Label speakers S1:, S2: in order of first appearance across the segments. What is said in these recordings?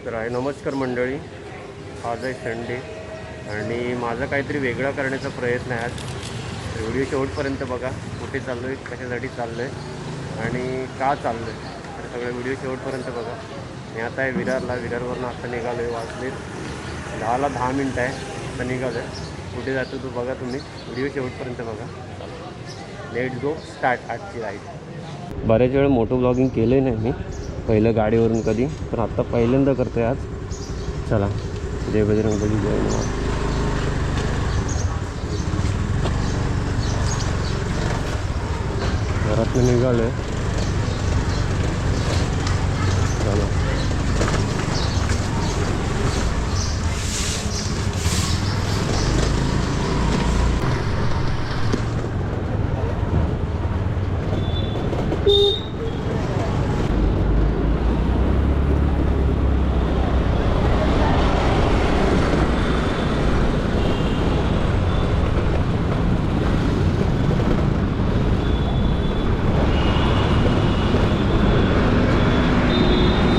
S1: तर आहे नमस्कार मंडळी. आज आहे संडे आणि माझा काहीतरी वेगळा करण्याचा प्रयत्न आहे आज. तर व्हिडिओ शेवटपर्यंत बघा. कुठे चाललो आहे, कशासाठी चाललो आहे आणि का चाललो आहे, तर सगळं व्हिडिओ शेवटपर्यंत बघा. मी आता आहे विरारला. विरारवरून आता निघालो आहे. वाजले 10 मिनटं आहे. आता निघालो आहे. कुठे जातो तो बघा तुम्ही. व्हिडिओ शेवटपर्यंत बघा. लेट्स गो स्टार्ट आजची राईड. बऱ्याच वेळा मोटो ब्लॉगिंग केलं नाही मी पहिलं गाडीवरून कधी, पण आत्ता पहिल्यांदा करतो आहे आज. चला, जय बजरंग बली, जय हनुमान. घरातून निघालो आहे.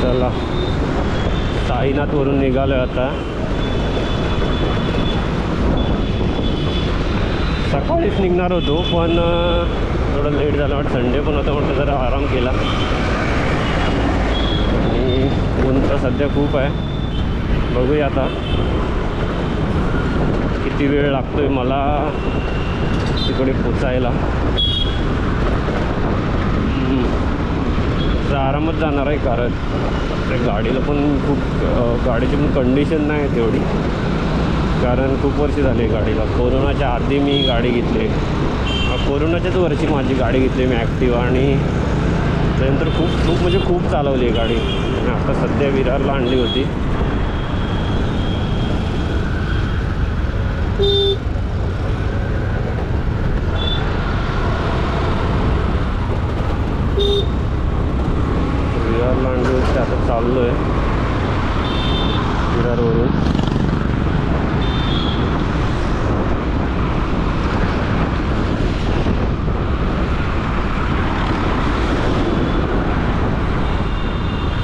S1: चला, साईनाथवरून निघालो आहे आता. सकाळीच निघणार होतो पण थोडं लेट झालं वाटतं. संडे पण होता, म्हटलं जरा आराम केला. आणि ऊन तर सध्या खूप आहे. बघूया आता किती वेळ लागतो आहे मला तिकडे पोचायला. आरामात जाणार आहे कारण त्या गाडीला पण गाडीची पण कंडिशन नाही तेवढी, कारण खूप वर्ष झाली गाडीला. कोरोनाच्या आधी मी गाडी घेतली. कोरोनाच्याच वर्षी माझी गाडी घेतली मी ॲक्टिवा, आणि त्यानंतर खूप चालवली आहे गाडी. आता सध्या विरारला आणली होती. विरारला आणली होती. आता चाललो आहे विरारवरून.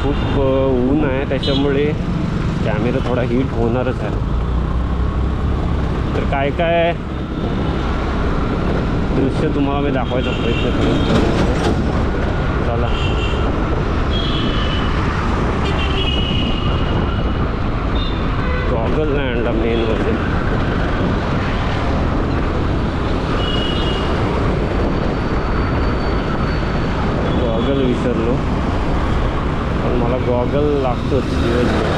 S1: खूप ऊन आहे, त्याच्यामुळे कॅमेरा थोडा हीट होणारच आहे. तर काय काय दृश्य तुम्हाला मी दाखवायचा प्रयत्न करेन. चला, गॉगल नाही आणला मेन म्हणजे. गॉगल विसरलो, पण मला गॉगल लागतोच दिवसभर.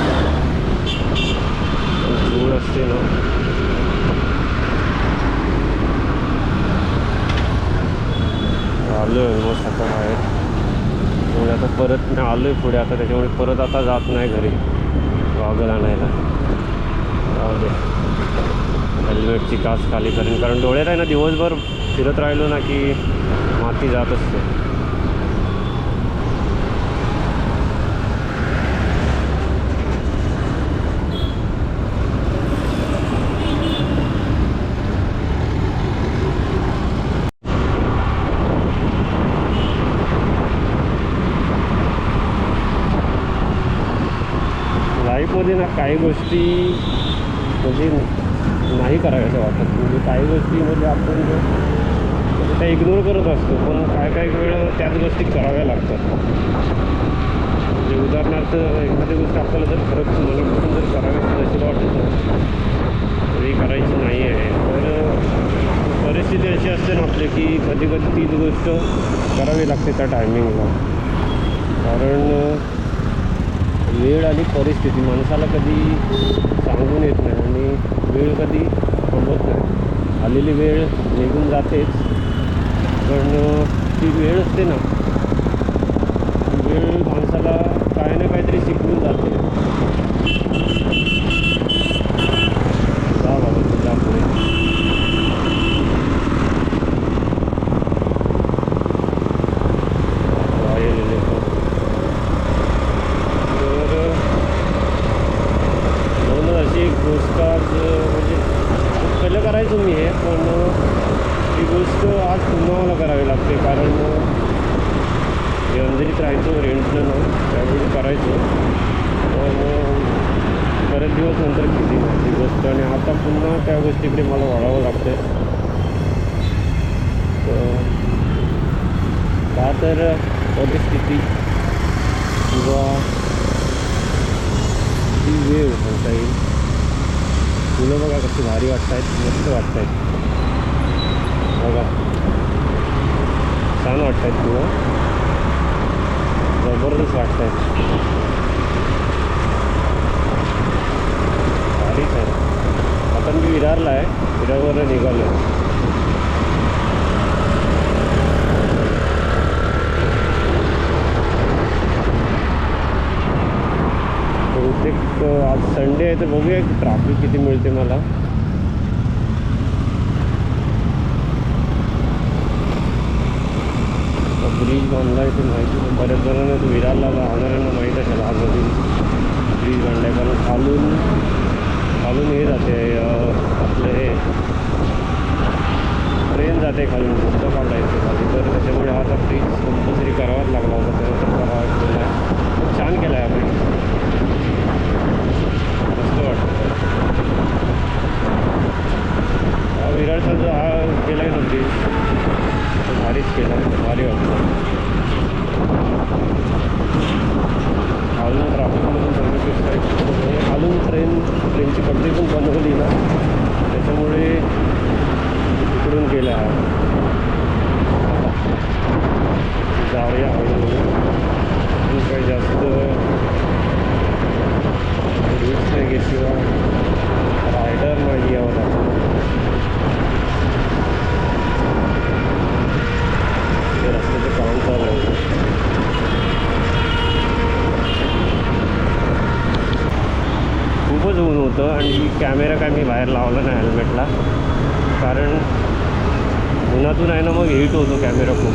S1: धूळ असते ना. आलो आहे मग आता बाहेर. त्यामुळे आता परत मी आलो आहे पुढे आता, त्याच्यामुळे परत आता जात नाही घरी गॉगल आणायला. जाऊ दे, हेल्मेटची काच खाली करेन, कारण डोळ्यात आहे ना दिवसभर फिरत राहिलो ना की माती जात असते. लाईफमध्ये ना काही गोष्टी म्हणजे नाही कराव्याचं वाटत. म्हणजे काही गोष्टी म्हणजे आपण त्या इग्नोर करत असतो, पण काही वेळ त्याच गोष्टी कराव्या लागतात. म्हणजे उदाहरणार्थ एखादी गोष्ट आपल्याला जर खरंच मनापासून जर करावी अशी वाटत तरी करायची नाही आहे, तर परिस्थिती अशी असते ना आपली की कधी तीच गोष्ट करावी लागते त्या टायमिंगला. कारण वेळ आणि परिस्थिती माणसाला कधी सांगून येत नाही, आणि वेळ कधी थांबत नाही. आलेली वेळ निघून जातेच, पण ती वेळ असते ना, वेळ माणसाला काही ना काहीतरी शिकवून जाते. जा बाबा तुझ्या पुढे. गोष्ट आज म्हणजे पहिलं करायचो मी हे, पण ही गोष्ट आज पुन्हा मला करावी लागते. कारण अंधेरीत राहायचो रेंटनं ना, त्यावेळी दिवस नंतर केली ती गोष्ट आणि आता पुन्हा त्या गोष्टीकडे मला वळावं लागतं. का तर परिस्थिती किंवा ती वेळ म्हणता येईल. फुलं बघा कशी भारी वाटत आहेत, मस्त वाटत आहेत बघा, छान वाटत आहेत फुलं, जबरदस्त वाटत आहेत, भारीच आहे. आता मी विरारला आहे, विरारवरून निघालो आहे. बहुतेक आज संडे आहे तर बघूया की ट्रॅफिक किती मिळते मला. ब्रिज बांधला आहे ते माहिती नाही, बऱ्याच जणांना तो विरारला राहणाऱ्यांना माहीत असेल आजमधून ब्रिज बांधला आहे. कारण खालून हे जाते आपलं हे ट्रेन जाते खालून, पुढचं काढायचं खाली, तर त्याच्यामुळे हा आता ब्रिज कंपल्सरी करावाच लागला होता, त्यानंतर करावा केला आहे. खूप छान केला आहे आपण, मस्त वाटतं. हा विरारचा जो हा केला आहे ना ब्रिज, तो भारीच केला आहे, भारी वाटतं. खालून ट्रॅफिकमधून सर्विस खालून ट्रेनची पटरी पण बनवली ना, त्याच्यामुळे तिकडून गेला हा. जाऊया हळूहळू, काही जास्त रिस्क नाही घेत किंवा रायडर नाही यावं लागतं. ते रस्त्याचं काम चालू आहे. खूपच ऊन होतं आणि कॅमेरा काय मी बाहेर लावला नाही हेल्मेटला, कारण उन्हातून आहे ना मग हीट होतो कॅमेरा खूप,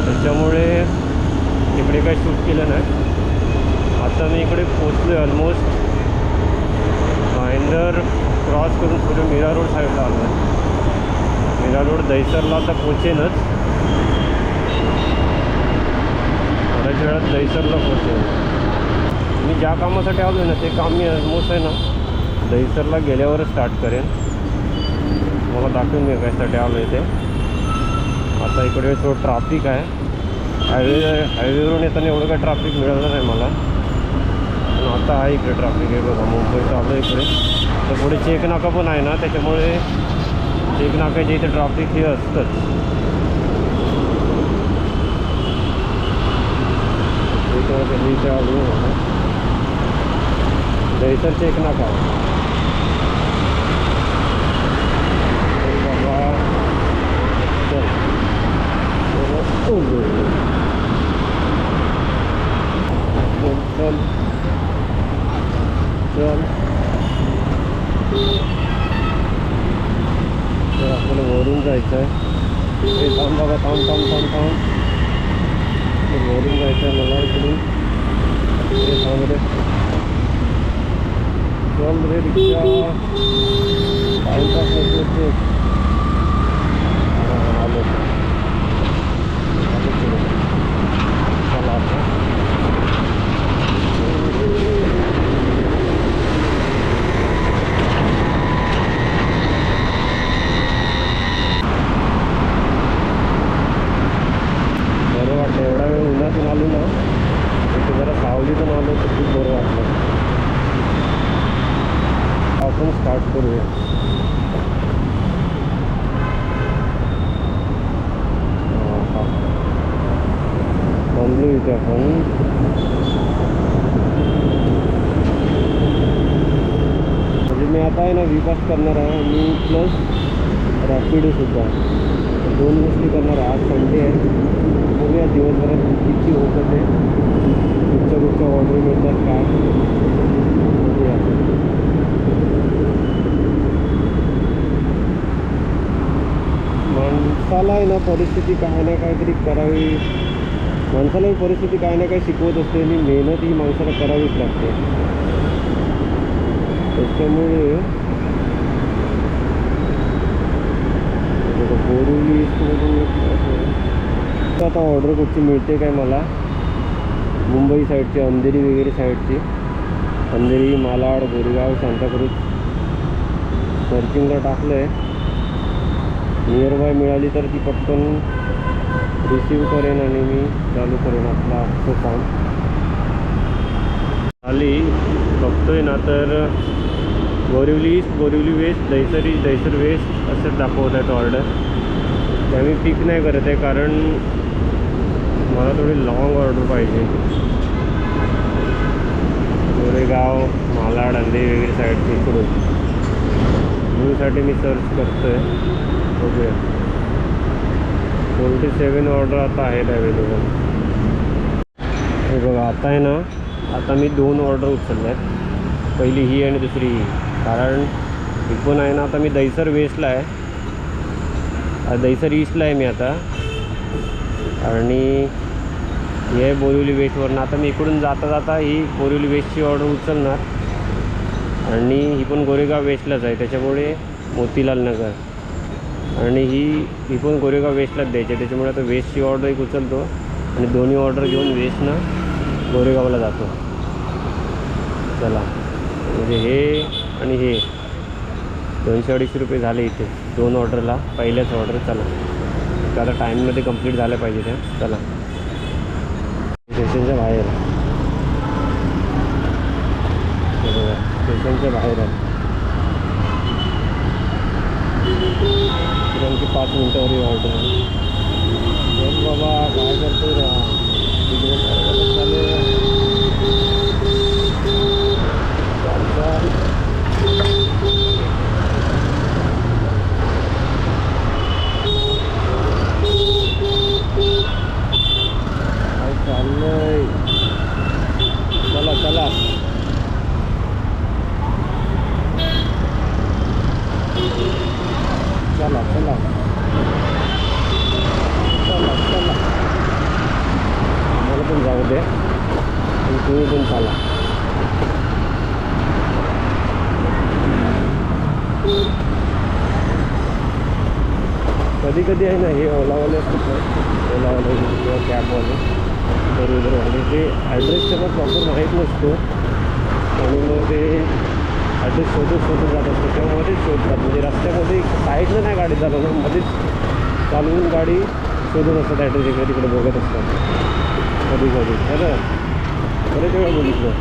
S1: त्याच्यामुळे इकडे काही शूट केलं नाही. आता मी इकडे पोचलो आहे, ऑलमोस्ट भाईंदर क्रॉस करून पुढे मीरा रोड साईडला आलो आहे. मीरा रोड दहिसरला आता पोचेनच, बऱ्याच वेळात दहिसरला पोचेन. मी ज्या कामासाठी आलो आहे ना ते काम मी ऑलमोस्ट आहे ना दहिसरला गेल्यावरच स्टार्ट करेन. मला दाखवून मी कशासाठी आलो आहे ते. आता इकडे थोडं ट्रॅफिक आहे, हायवेवरून येताना एवढं काय ट्रॅफिक मिळालं नाही मला, पण आता आहे इकडे ट्रॅफिक आहे बघा. मुंबईचं आलं इकडे, तर पुढे चेक नाका पण आहे ना, त्याच्यामुळे चेक नाक्याच्या इथे ट्रॅफिक हे असतंच. इथे आलो दहिसर चेक नाका बाबा. चल चल चल, तर आपल्याला वरून जायचं आहे. हे थांब बाबा, थांब थांब थांब थांब, वरून जायचं आहे मला इकडून. हे थांब रे, चल रे रिक्षा, टाइमपास होतो. आलो चला आता. बरं वाटतं, एवढा वेळ उन्हातून आलो ना, इथे जरा सावलीतून आलो तर खूप बरं वाटलं. आपण स्टार्ट करूया. थांबलो इथे आपण. म्हणजे मी आता आहे ना विपास करणार आहे आणि प्लस रॅपिडोसुद्धा, दोन गोष्टी करणार आहे. आज संडे आहे, बघूया दिवसभरात किती होतं ते, कुठच्या ऑर्डर मिळतात काय बघूया. माणसाला आहे ना परिस्थिती काय ना काहीतरी करावी, माणसाला ही परिस्थिती काय ना काही शिकवत असते आणि मेहनत ही माणसाला करावीच लागते. त्याच्यामुळे बोरिवली आता ऑर्डर कुठची मिळते काय मला, मुंबई साईडची, अंधेरी वगैरे साईडची, अंधेरी, मालाड, गोरेगाव, सांताक्रूज सर्चिंगला टाकलं आहे. नियर बाय मिळाली तर ती पटकन रिसीव करेन आणि मी चालू करेन आपलं आजचं काम. आली बघतोय ना तर Borivali east, Borivali west, Dahisar east, Dahisar west असंच दाखवत आहेत ऑर्डर. त्या मी पिक नाही करत आहे कारण मला थोडी लॉंग ऑर्डर पाहिजे. गोरेगाव, मालाड, अंधेरी वगैरे साईडची इकडून म्हणूनसाठी मी सर्च करतो आहे. बघूया 47 ऑर्डर आता आहेत अवेलेबल. हे बघा आता आहे ना, आता मी 2 ऑर्डर उचलल्या आहेत. पहिली ही आणि दुसरी ही. कारण ही पण आहे ना, आता मी दहिसर वेस्टला आहे, दहिसर ईस्टला आहे मी आता, आणि हे बोरिवली वेस्टवरनं. आता मी इकडून जाता जाता ही बोरिवली वेस्टची ऑर्डर उचलणार आणि ही पण गोरेगाव वेस्टलाच आहे, त्याच्यामुळे मोतीलाल नगर, आणि ही पण गोरेगाव वेस्टलाच द्यायची आहे, त्याच्यामुळे आता वेस्टची ऑर्डर एक उचलतो आणि दोन्ही ऑर्डर घेऊन वेस्टनं गोरेगावला जातो. चला, म्हणजे हे आणि हे 200-250 रुपये झाले इथे 2 ऑर्डरला, पहिल्याच ऑर्डर. चला आता टाईममध्ये कंप्लीट झाल्या पाहिजे त्या. चला स्टेशनच्या बाहेर, बघा स्टेशनच्या बाहेर आहे. आणखी 5 मिनटावर ही ऑर्डर आहे. चल बाबा, काय करतो रा चालू काय चाललंय. चला चला चला चला चला चला, मला पण जाऊ दे आणि तुम्ही पण चाला. कधी कधी आहे ना हे ओलावाले असतात, ओलावाले किंवा कॅबवाले तर उदरवाले, ते ॲड्रेस त्यांना प्रॉपर माहीत नसतो आणि मग ते ॲड्रेस शोधत जात असतो. त्यामध्येच शोधतात, म्हणजे रस्त्यामध्ये साईडनं नाही गाडी चालवणार, मध्येच चालवून गाडी शोधत असतात. ॲड्रेस इकडे तिकडे बघत असतात कधी कधी. खरं बरेच वेळा बघितलं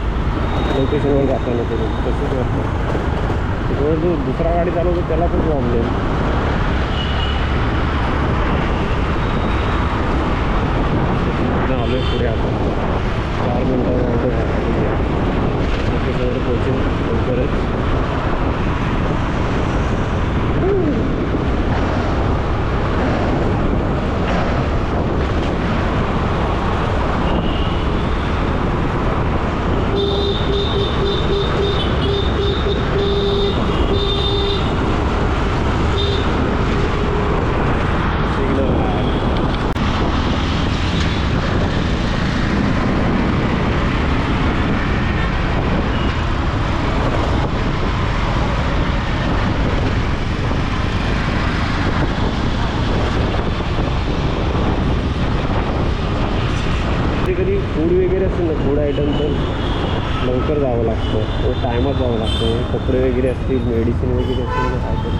S1: लोकेशनवर जाताना करून तसंच वाटतं. त्यामुळे जो दुसरा गाडी चालवतो त्याला पण प्रॉब्लेम. आलो आहे पुढे, आपण 4 मिनटावर ऑर्डर लोकेशनवर पोहोचेल लवकरच. कधी फूड वगैरे असेल ना, फूड आयटम, तर लवकर जावं लागतं, टायमात जावं लागतं. कपडे वगैरे असतील, मेडिसिन वगैरे असतील ना, काय तरी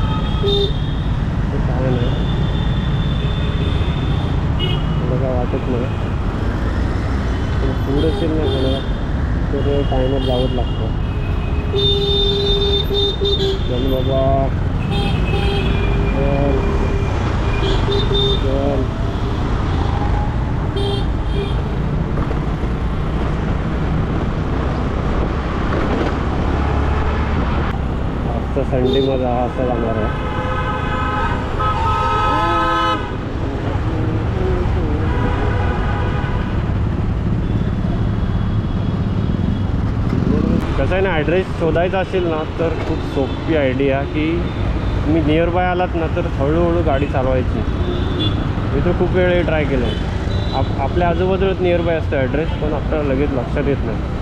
S1: काय नाही मला काय वाटत नाही. पण फूड असेल ना कोणाला तर टायमात जावंच लागतं. चल बाबा चल चल. संडे माझा असा जाणार आहे. कसं आहे ना, ॲड्रेस शोधायचा असेल ना तर खूप सोपी आयडिया की तुम्ही नियर बाय आलात ना तर हळूहळू गाडी चालवायची. मी तर खूप वेळ ट्राय केलं आहे. आपल्या आजूबाजूलाच नियर बाय असतं ॲड्रेस, पण आपल्याला लगेच लक्षात येत नाही.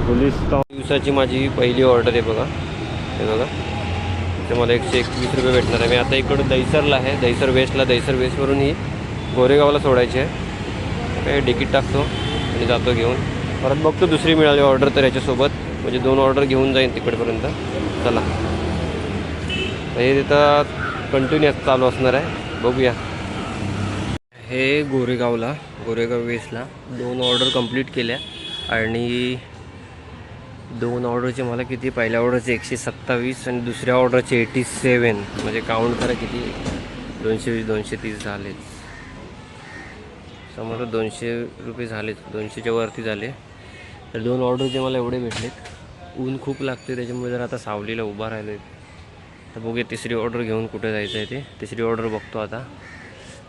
S1: पोलीस दिवसाची माझी पहिली ऑर्डर आहे बघा. हे बघा, इथे मला 121 रुपये भेटणार आहे. मी आता इकडून दहिसरला आहे, दहिसर वेस्टला. दहिसर वेस्टवरून ही गोरेगावला सोडायची आहे. काय तिकीट टाकतो आणि जातो घेऊन. परत बघतो दुसरी मिळाली ऑर्डर तर याच्यासोबत, म्हणजे 2 ऑर्डर घेऊन जाईन तिकडपर्यंत. चला हे तिथं कंटिन्यू चालू असणार आहे, बघूया. हे गोरेगाव वेस्टला 2 ऑर्डर कंप्लीट केल्या आणि 2 ऑर्डरचे मला किती, पहिल्या ऑर्डरचे 127 आणि दुसऱ्या ऑर्डरचे 87, म्हणजे काउंट करा किती, 220 230 झालेच. समजा 200 रुपये झालेत, 200च्या वरती झाले. तर 2 ऑर्डरचे मला एवढे भेटलेत. ऊन खूप लागते त्याच्यामुळे जर आता सावलीला उभा राहिलो आहे. तर बघूया तिसरी ऑर्डर घेऊन कुठे जायचं आहे ते. तिसरी ऑर्डर बघतो आता,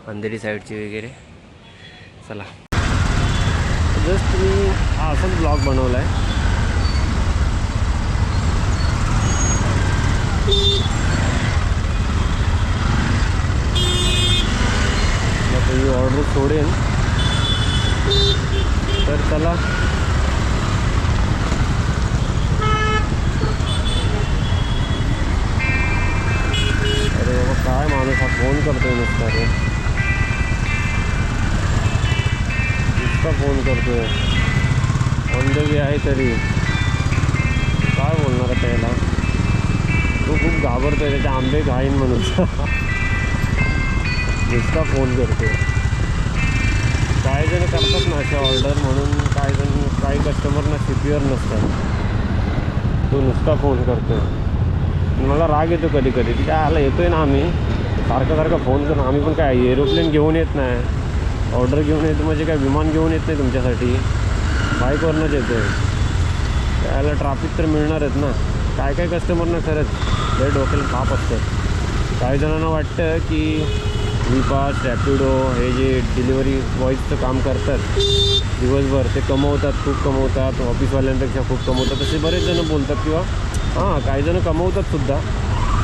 S1: अंधेरी साईडची वगैरे. चला, जस्ट मी हा असाच ब्लॉग बनवला आहे. मग ही ऑर्डर सोडेन. तर चला, अरे बाबा काय माणूस हा फोन करतोय नुसता, रे नुसता फोन करतोय. ऑन द वे आहे तरी काय बोलणार आहे त्याला. तो खूप घाबरतोय, त्याचे आंबे खाईन म्हणून नुसता फोन करतोय. काही जण करतात ना अशा ऑर्डर, म्हणून काही कस्टमरना सिक्युअर नसतात. तो नुसता फोन करतोय. मला राग येतो कधी कधी, की काय आला येतोय ना आम्ही सारखं फोन करून. आम्ही पण काय एरोप्लेन घेऊन येत नाही, ऑर्डर घेऊन येतो म्हणजे काय विमान घेऊन येत नाही तुमच्यासाठी, बाईकवरनंच येतो आहे. त्याला ट्रॅफिक तर मिळणारच ना. काय कस्टमरना खरंच लय डोक्याला ताप असतं. काही जणांना वाटतं की विपास, रॅपिडो हे जे डिलिव्हरी बॉयजचं काम करतात दिवसभर, ते कमवतात, खूप कमवतात, ऑफिसवाल्यांपेक्षा खूप कमवतात, असे बरेच जण बोलतात. किंवा काही जण कमवतात सुद्धा,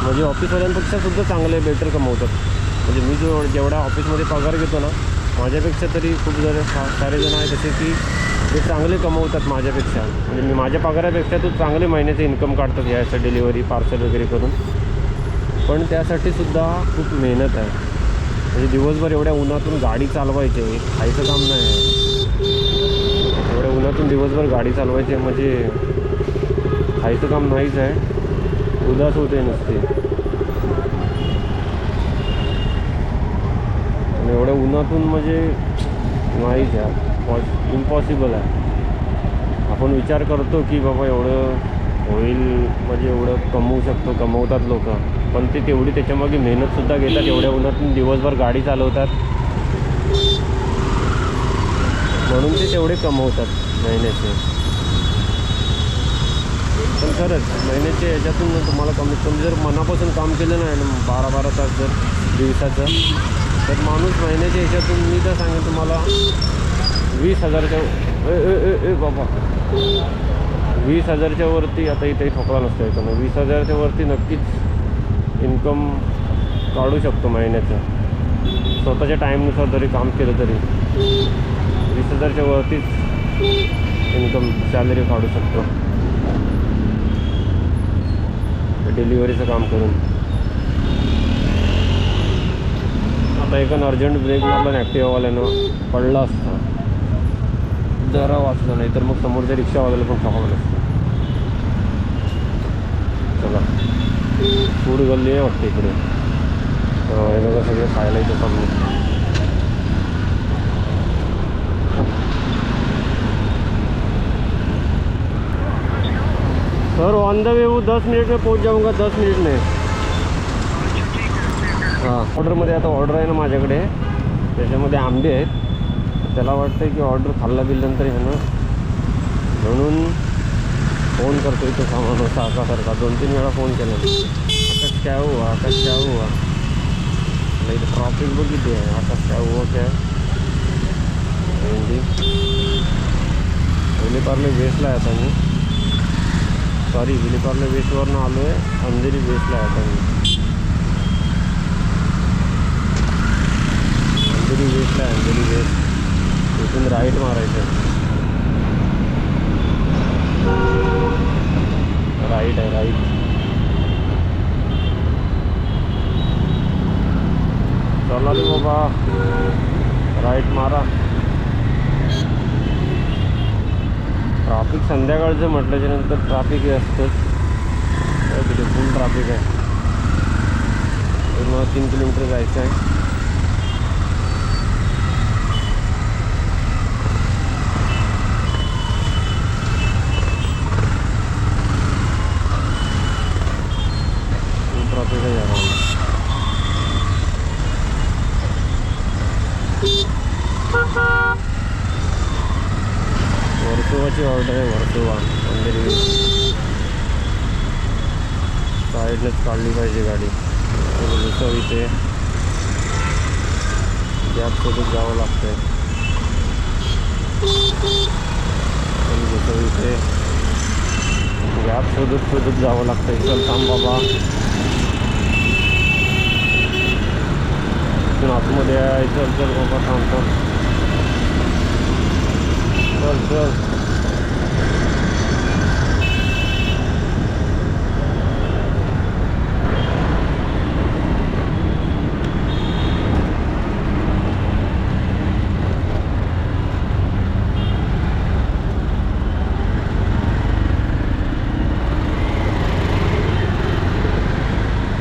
S1: म्हणजे ऑफिसवाल्यांपेक्षा सुद्धा चांगले बेटर कमवतात. म्हणजे मी जेवढ्या ऑफिसमध्ये पगार घेतो ना, माझ्यापेक्षा तरी खूप सारे जण आहेत असे की ते चांगले कमवतात माझ्यापेक्षा. म्हणजे मी माझ्या पगारापेक्षा तो चांगले महिन्याचे इन्कम काढतात याचं डिलिव्हरी पार्सल वगैरे करून. पण त्यासाठी सुद्धा खूप मेहनत आहे. म्हणजे दिवसभर एवढ्या उन्हातून गाडी चालवायचे, खायचं काम नाही आहे. एवढ्या उन्हातून दिवसभर गाडी चालवायचे म्हणजे खायचं काम नाहीच आहे. उदास होते नसते. आणि एवढ्या उन्हातून म्हणजे नाहीच आहे, इम्पॉसिबल आहे. आपण विचार करतो की बाबा एवढं होईल, म्हणजे एवढं कमवू शकतो, कमवतात लोक, पण ते तेवढी त्याच्यामागे मेहनतसुद्धा घेतात. एवढ्या उन्हातून दिवसभर गाडी चालवतात, म्हणून ते तेवढे कमवतात महिन्याचे. पण खरंच महिन्याचे याच्यातून तुम्हाला कमीत कमी जर मनापासून काम केलं नाही ना 12-12 तास जर दिवसाचं, तर माणूस महिन्याच्या ह्याच्यातून मी तर सांगेन तुम्हाला 20,000च्या बाबा 20,000च्या वरती, आता इथे ठोकळा नसतं येतं ना, 20,000च्या वरती नक्कीच इन्कम काढू शकतो महिन्याचं. स्वतःच्या टाईमनुसार जरी काम केलं तरी 20,000च्या वरतीच इन्कम सॅलरी काढू शकतो डिलिव्हरीचं काम करून. आता एका अर्जंट ब्रेक मारला ॲक्टिवावाल्यानं, पडला असता जरा वाचलं, नाही तर मग समोरच्या रिक्षावाल्याला पण ठोकावलं असतं. चला, फूड गल्ली आहे वाटते इकडे. हे बघा सगळे खायला इथं चाललं. सर ऑन द वे वो 10 मिनट में पहुंच जाऊंगा, 10 मिनट में. हां, ऑर्डरमध्ये आता ऑर्डर आहे ना माझ्याकडे, त्याच्यामध्ये आंबे आहेत. त्याला वाटतं आहे की ऑर्डर खाल्ला बिल्यानंतर आहे ना, म्हणून फोन करतो इथं सामान सारखा 2-3 वेळा फोन केला. आकाश क्या हुआ, आकाश क्या हुआ. इथं ट्रॉफिक बघितली आहे. आकाश क्या हुआ क्या हिंदी. विलेपार्ले वेस्टला आहे आता मी, सॉरी विलेपार्ले वेस्टवरनं आलो आहे, अंधेरी वेस्टला आहे आता मी. अंधेरी वेस्टला आहे, अंधेरी वेस्ट. इथून राईट मारायचं, राईट आहे, राईट. चला रे बाबा, राईट मारा. संध्याकाळचं म्हटल्याच्या नंतर ट्रॅफिक असतंच. तिथे फुल ट्रॅफिक आहे. मला 3 किलोमीटर जायचं आहे. फुल ट्रॅफिक आहे यार. वर्सोवाची ऑर्डर आहे. वर्सोवा अंधेरी साईडनंच काढली पाहिजे गाडी. जसं इथे गॅपसोबत जावं लागतं आहे. जसं इथे गॅप शोधत जावं लागतं आहे. चल थांब बाबा. इथून आतमध्ये यायचं. चल बाबा थांबतो. चल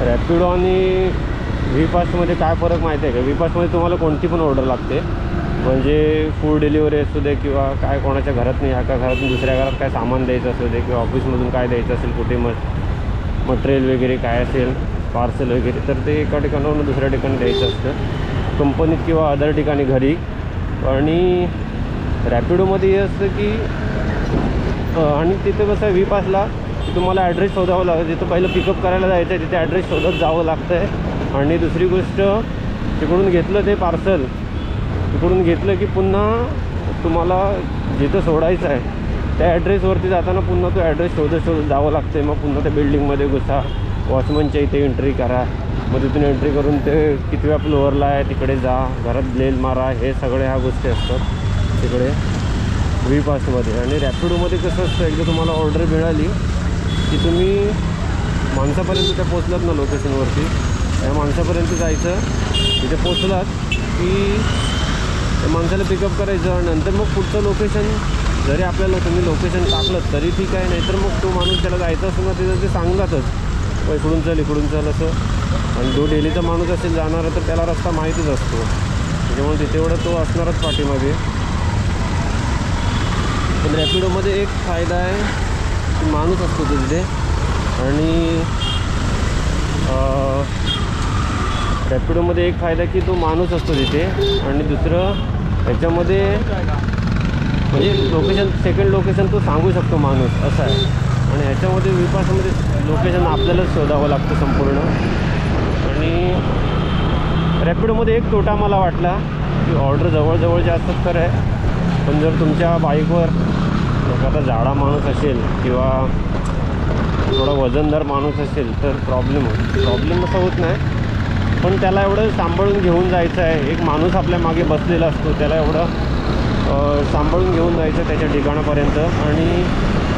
S1: रॅपिडो आणि व्ही फास्टमध्ये काय फरक माहिती आहे का? व्ही फास्टमध्ये तुम्हाला कोणती पण ऑर्डर लागते. म्हणजे फूड डिलिव्हरी असू दे किंवा काय कोणाच्या घरात नाही एका घरातून दुसऱ्या घरात काय सामान द्यायचं असू दे किंवा ऑफिसमधून काय द्यायचं असेल कुठे मटेरियल वगैरे काय असेल पार्सल वगैरे तर ते एका ठिकाणावरून दुसऱ्या ठिकाणी द्यायचं असतं कंपनीत किंवा अदर ठिकाणी घरी. आणि रॅपिडोमध्ये हे असतं की आणि तिथे कसं व्ही फास्टला तुम्हाला ॲड्रेस शोधावं लागतं. जिथं पहिलं पिकअप करायला जायचं आहे तिथे ॲड्रेस शोधत जावं लागतं आहे. आणि दुसरी गोष्ट तिकडून घेतलं ते पार्सल तिकडून घेतलं की पुन्हा तुम्हाला जिथं सोडायचं आहे त्या ॲड्रेसवरती जाताना पुन्हा तो ॲड्रेस शोधत जावं लागतं आहे. मग पुन्हा त्या बिल्डिंगमध्ये घुसा, वॉचमनच्या इथे एंट्री करा, मग तिथून एंट्री करून ते कितव्या फ्लोअरला आहे तिकडे जा, घरात ब्लेल मारा, हे सगळे ह्या गोष्टी असतात तिकडे व्ही फास्टमध्ये. आणि रॅपिडोमध्ये कसं असतं एकदा तुम्हाला ऑर्डर मिळाली की तुम्ही माणसापर्यंत त्या पोचलात ना लोकेशनवरती त्या माणसापर्यंत जायचं. तिथे पोचलात की त्या माणसाला पिकअप करायचं आणि नंतर मग पुढचं लोकेशन जरी आपल्याला तुम्ही लोकेशन टाकलं तरी ठीक आहे. नाहीतर मग तो माणूस त्याला जायचं असेल ना तिथं ते सांगतातच इकडून चल असं. आणि जो डेलीचा माणूस असेल जाणारा तर त्याला रस्ता माहीतच असतो त्याच्यामुळे तिथे एवढं तो असणारच पाठीमागे. पण रॅपिडोमध्ये एक फायदा आहे की माणूस असतो तिथे. आणि रॅपिडोमध्ये एक फायदा की तो माणूस असतो तिथे. आणि दुसरं त्याच्यामध्ये म्हणजे सेकंड लोकेशन तो सांगू शकतो माणूस असं आहे. आणि ह्याच्यामध्ये व्ही फास्टमध्ये लोकेशन आपल्यालाच शोधावं लागतं संपूर्ण. आणि रॅपिडोमध्ये एक तोटा मला वाटला की ऑर्डर जवळजवळचे असतात तर आहे. पण जर तुमच्या बाईकवर एखादा जाडा माणूस असेल किंवा थोडा वजनदार माणूस असेल तर प्रॉब्लेम असं होत नाही. पण त्याला एवढं सांभाळून घेऊन जायचं आहे. एक माणूस आपल्या मागे बसलेला असतो त्याला एवढं सांभाळून घेऊन जायचं त्याच्या ठिकाणापर्यंत आणि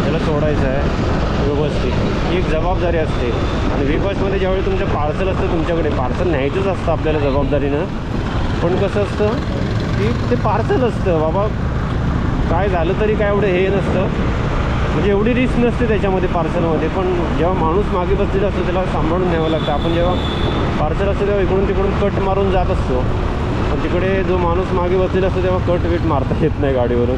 S1: त्याला सोडायचं आहे व्यवस्थित. ही एक जबाबदारी असते. आणि व्ही फास्टमध्ये ज्यावेळी तुमचं पार्सल असतं तुमच्याकडे पार्सल न्यायचंच असतं आपल्याला जबाबदारीनं. पण कसं असतं की ते पार्सल असतं बाबा काय झालं तरी काय एवढं हे नसतं म्हणजे एवढी रिस्क नसते त्याच्यामध्ये पार्सलमध्ये. पण जेव्हा माणूस मागे बसलेला असतो त्याला सांभाळून न्यावं लागतं. आपण जेव्हा पार्सल असतो तेव्हा इकडून तिकडून कट मारून जात असतो. पण तिकडे जो माणूस मागे बसलेला असतो तेव्हा कट विट मारता येत नाही गाडीवरून.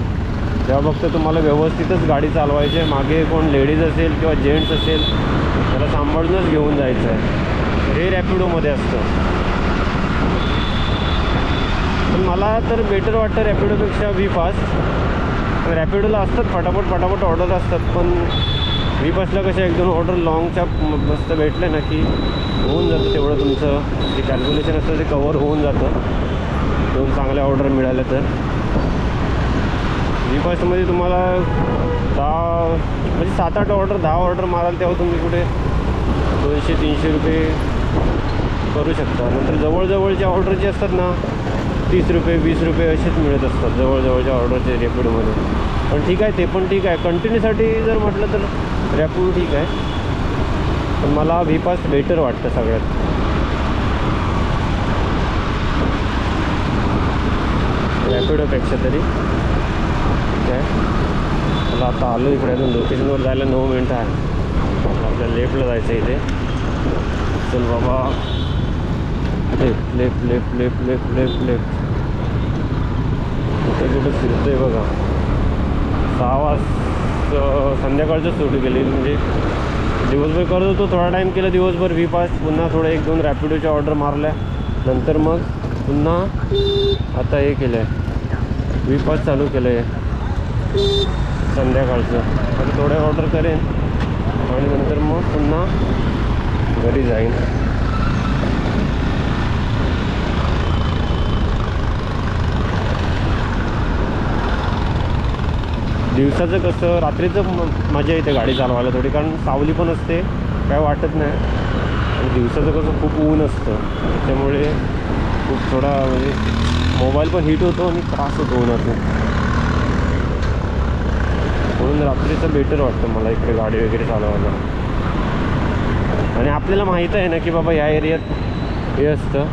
S1: तेव्हा फक्त तुम्हाला व्यवस्थितच गाडी चालवायची आहे. मागे कोण लेडीज असेल किंवा जेंट्स असेल त्याला सांभाळूनच घेऊन जायचं आहे. हे रॅपिडोमध्ये असतं. पण मला तर बेटर वाटतं रॅपिडोपेक्षा व्ही फास्ट. रॅपिडोला असतात फटाफट ऑर्डर असतात. पण व्ही फास्टला कशा 1-2 ऑर्डर लॉंगच्या मस्त भेटले ना की होऊन जातं तेवढं तुमचं जे कॅल्क्युलेशन असतं ते कवर होऊन जातं 2 चांगल्या ऑर्डर मिळाल्या तर. व्ही फास्टमध्ये तुम्हाला 7-8 ऑर्डर 10 ऑर्डर माराल तेव्हा तुम्ही कुठे 200-300 रुपये करू शकता. नंतर जवळजवळच्या ऑर्डर जे असतात ना 30 रुपये 20 रुपये असेच मिळत असतात जवळजवळच्या ऑर्डरचे रॅपिडोमध्ये. पण ठीक आहे ते पण ठीक आहे. कंटिन्यूसाठी जर म्हटलं तर रॅपिडो ठीक आहे. पण मला व्ही फास्ट बेटर वाटतं सगळ्यात. रॅपिडोपेक्षा तरी ठीक आहे. चला आता आलो इकडे, अजून लोकेशनवर जायला 9 मिनटं आहे. आपल्याला लेफ्टला जायचं इथे. चल बाबा, left left left left left left left. कुठे कुठं फिरतोय बघा. 6 वाजता संध्याकाळचं सुरू केली, म्हणजे दिवसभर करत होतो, थोडा टाईम केलं दिवसभर V5, पुन्हा थोडं 1-2 रॅपिडोच्या ऑर्डर मारल्या, नंतर मग पुन्हा आता हे केलं आहे, V5 चालू केलं आहे संध्याकाळचं. आता थोडे ऑर्डर करेन आणि नंतर मग पुन्हा घरी जाईन. दिवसाचं कसं, रात्रीचं मजा येते गाडी चालवायला थोडी, कारण सावली पण असते, काय वाटत नाही. आणि दिवसाचं कसं खूप ऊन असतं, त्याच्यामुळे खूप थोडा म्हणजे मोबाईल पण हीट होतो आणि त्रास होतो उन्हातून. म्हणून रात्रीचं बेटर वाटतं मला इकडे गाडी वगैरे चालवायला. आणि आपल्याला माहीत आहे ना की बाबा ह्या एरियात हे असतं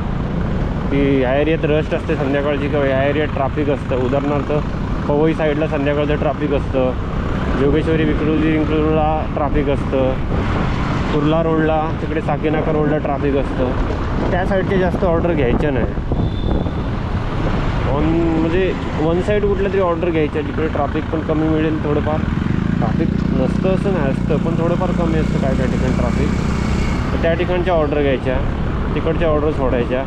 S1: की ह्या एरियात रश असते संध्याकाळची, किंवा ह्या एरियात ट्रॅफिक असतं. उदाहरणार्थ पवई साईडला संध्याकाळचं ट्रॅफिक असतं, जोगेश्वरी विक्रोळला ट्रॅफिक असतं, कुर्ला रोडला तिकडे साकीनाका रोडला ट्रॅफिक असतं. त्या साईडचे जास्त ऑर्डर घ्यायच्या नाही. म्हणजे वन साईड कुठल्या तरी ऑर्डर घ्यायच्या जिकडे ट्रॅफिक पण कमी मिळेल. थोडंफार ट्रॅफिक नसतं असं नाही, असतं पण थोडंफार कमी असतं काय काय ठिकाणी ट्रॅफिक. तर त्या ठिकाणच्या ऑर्डर घ्यायच्या, तिकडच्या ऑर्डर सोडायच्या,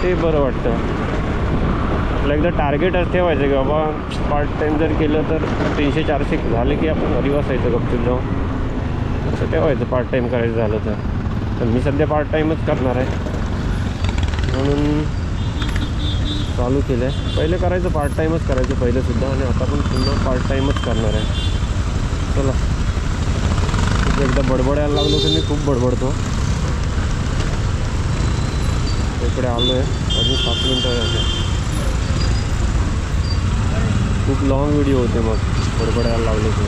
S1: ते बरं वाटतं. आपलं एकदा टार्गेट ठेवायचं की बाबा पार्ट टाईम जर केलं तर 300-400 झाले की आपण घरी बसायचं गपचूप जाऊन, असं ठेवायचं पार्ट टाईम करायचं झालं तर. तर मी सध्या पार्ट टाईमच करणार आहे म्हणून चालू केलं आहे. पहिले करायचं पार्ट टाईमच करायचं पहिलेसुद्धा, आणि आता पण पुन्हा पार्ट टाईमच करणार आहे. चला, एकदा बडबडायला लागलो की मी खूप बडबडतो. इकडे आलो आहे, अजून 7 मिनटं आहे. खूप लॉंग व्हिडिओ होते मग बडबडायला लागलो की.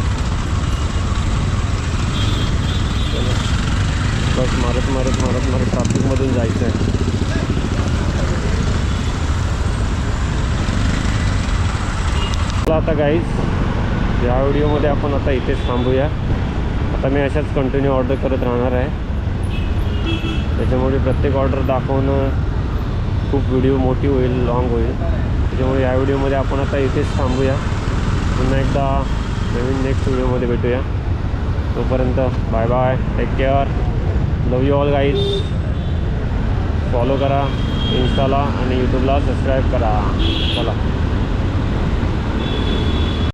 S1: बस मारत मारत मारत मारत ट्रॅफिकमधून जायचं आहे. आता गाईज या व्हिडिओमध्ये आपण आता इथेच थांबूया. आता मी अशाच कंटिन्यू ऑर्डर करत राहणार आहे, त्याच्यामुळे प्रत्येक ऑर्डर दाखवणं खूप व्हिडिओ मोठी होईल, लॉंग होईल. त्याच्यामुळे या व्हिडिओमध्ये आपण आता इथेच थांबूया. पुन्हा एकदा नवीन नेक्स्ट व्हिडिओमध्ये भेटूया. तोपर्यंत bye bye, take care, love you all guys. Follow करा इंस्टाला आणि यूट्यूबला सबस्क्राईब करा. चला.